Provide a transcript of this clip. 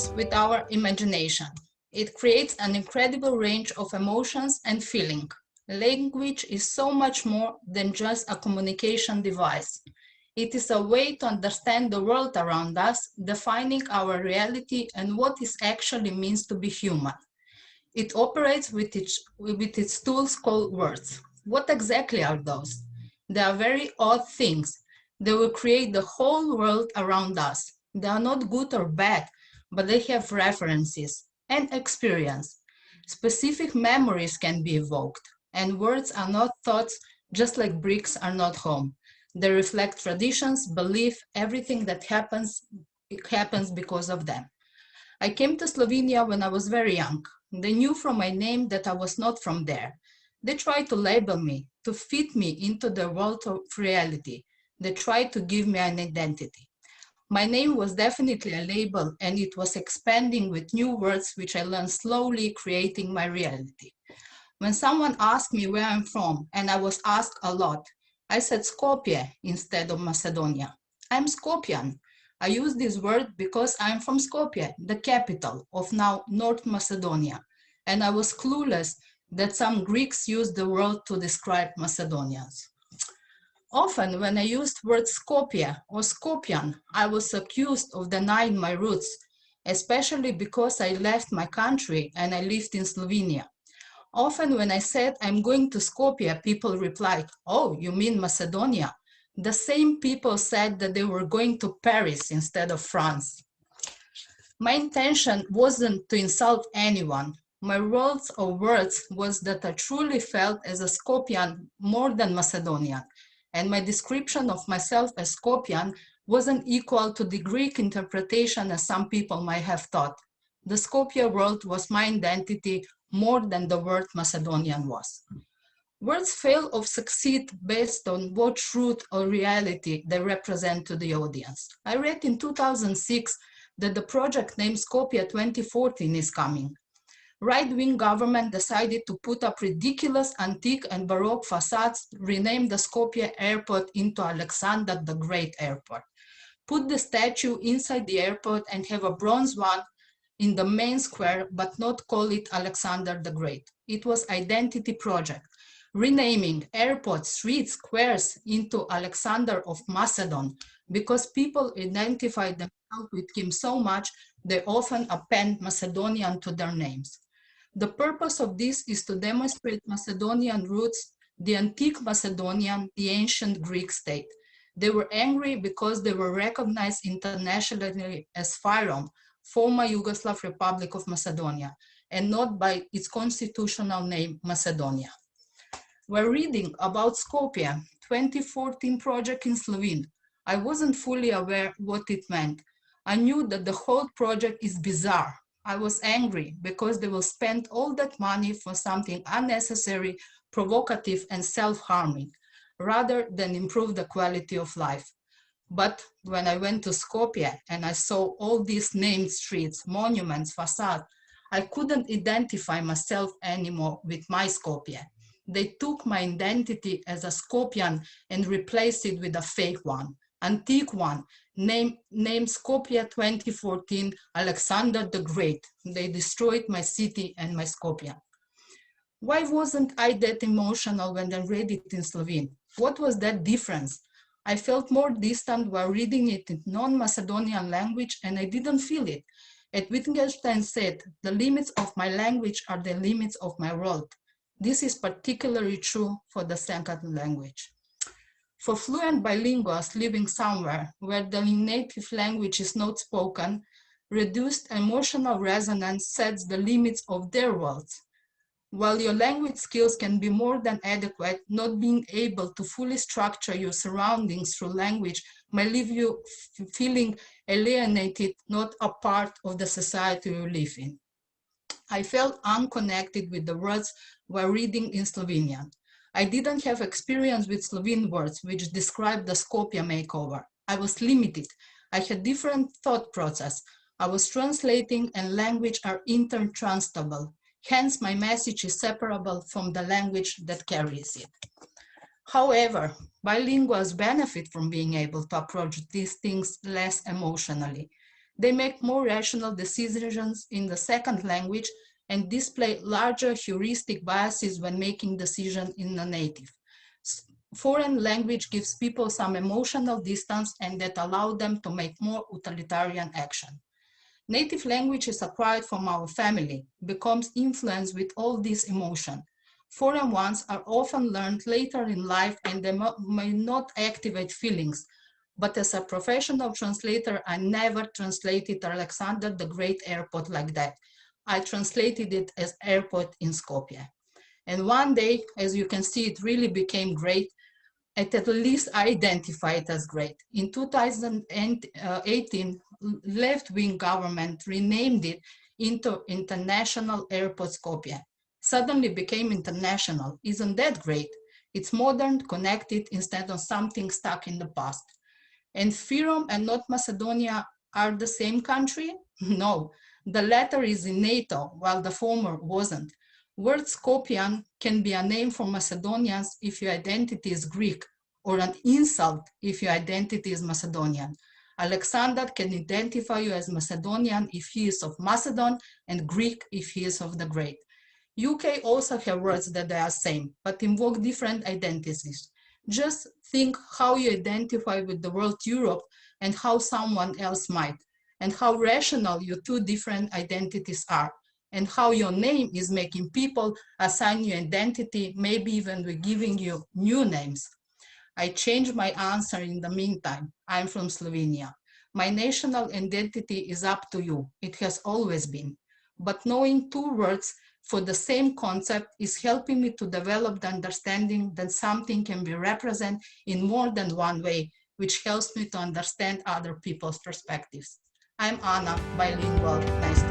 plays with our imagination. It creates an incredible range of emotions and feeling. Language is so much more than just a communication device. It is a way to understand the world around us, defining our reality and what it actually means to be human. It operates with its tools called words. What exactly are those? They are very odd things. They will create the whole world around us. They are not good or bad, but they have references and experience. Specific memories can be evoked, and words are not thoughts, just like bricks are not home. They reflect traditions, belief, everything that happens, it happens because of them. I came to Slovenia when I was very young. They knew from my name that I was not from there. They tried to label me, to fit me into the world of reality. They tried to give me an identity. My name was definitely a label, and it was expanding with new words which I learned slowly, creating my reality. When someone asked me where I'm from, and I was asked a lot, I said Skopje instead of Macedonia. I'm Skopjan. I use this word because I'm from Skopje, the capital of now North Macedonia, and I was clueless that some Greeks used the word to describe Macedonians. Often when I used word Skopje or Skopjan, I was accused of denying my roots, especially because I left my country and I lived in Slovenia. Often when I said I'm going to Skopje, people replied, "Oh, you mean Macedonia?" The same people said that they were going to Paris instead of France. My intention wasn't to insult anyone. My words or words was that I truly felt as a Skopjan more than Macedonian, and my description of myself as Skopjan wasn't equal to the Greek interpretation as some people might have thought. The Skopje word was my identity more than the word Macedonian was. Words fail or succeed based on what truth or reality they represent to the audience. I read in 2006 that the project named Skopje 2014 is coming. Right-wing government decided to put up ridiculous antique and Baroque facades, rename the Skopje airport into Alexander the Great Airport, put the statue inside the airport and have a bronze one in the main square, but not call it Alexander the Great. It was identity project, renaming airports, streets, squares into Alexander of Macedon, because people identified themselves with him so much, they often append Macedonian to their names. The purpose of this is to demonstrate Macedonian roots, the antique Macedonian, the ancient Greek state. They were angry because they were recognized internationally as Fyrom, former Yugoslav Republic of Macedonia, and not by its constitutional name, Macedonia. While reading about Skopje 2014 project in Slovene, I wasn't fully aware what it meant. I knew that the whole project is bizarre. I was angry because they will spend all that money for something unnecessary, provocative, and self-harming, rather than improve the quality of life. But when I went to Skopje and I saw all these named streets, monuments, facades, I couldn't identify myself anymore with my Skopje. They took my identity as a Skopjan and replaced it with a fake one, antique one, named Skopje 2014 Alexander the Great. They destroyed my city and my Skopje. Why wasn't I that emotional when I read it in Slovene? What was that difference? I felt more distant while reading it in non-Macedonian language, and I didn't feel it. As Wittgenstein said, the limits of my language are the limits of my world. This is particularly true for the second language. For fluent bilinguals living somewhere where the native language is not spoken, reduced emotional resonance sets the limits of their worlds. While your language skills can be more than adequate, not being able to fully structure your surroundings through language might leave you feeling alienated, not a part of the society you live in. I felt unconnected with the words while reading in Slovenian. I didn't have experience with Slovene words which describe the Skopje makeover. I was limited. I had different thought process. I was translating, and language are intertranslable. Hence, my message is separable from the language that carries it. However, bilinguals benefit from being able to approach these things less emotionally. They make more rational decisions in the second language and display larger heuristic biases when making decisions in the native. Foreign language gives people some emotional distance and that allow them to make more utilitarian action. Native language is acquired from our family, becomes influenced with all this emotion. Foreign ones are often learned later in life and they may not activate feelings, but as a professional translator, I never translated Alexander the Great Airport like that. I translated it as airport in Skopje. And one day, as you can see, it really became great. At least I identify it as great. In 2018, left-wing government renamed it into International Airport Skopje. Suddenly became international. Isn't that great? It's modern, connected, instead of something stuck in the past. And Fyrom and North Macedonia are the same country? No, the latter is in NATO, while the former wasn't. Word Skopjan can be a name for Macedonians if your identity is Greek, or an insult if your identity is Macedonian. Alexander can identify you as Macedonian if he is of Macedon, and Greek if he is of the Great. UK also have words that are same, but invoke different identities. Just think how you identify with the word Europe and how someone else might, and how rational your two different identities are, and how your name is making people assign you identity, maybe even with giving you new names. I changed my answer in the meantime. I'm from Slovenia. My national identity is up to you. It has always been. But knowing two words for the same concept is helping me to develop the understanding that something can be represented in more than one way, which helps me to understand other people's perspectives. I'm Ana, bilingual. Nice to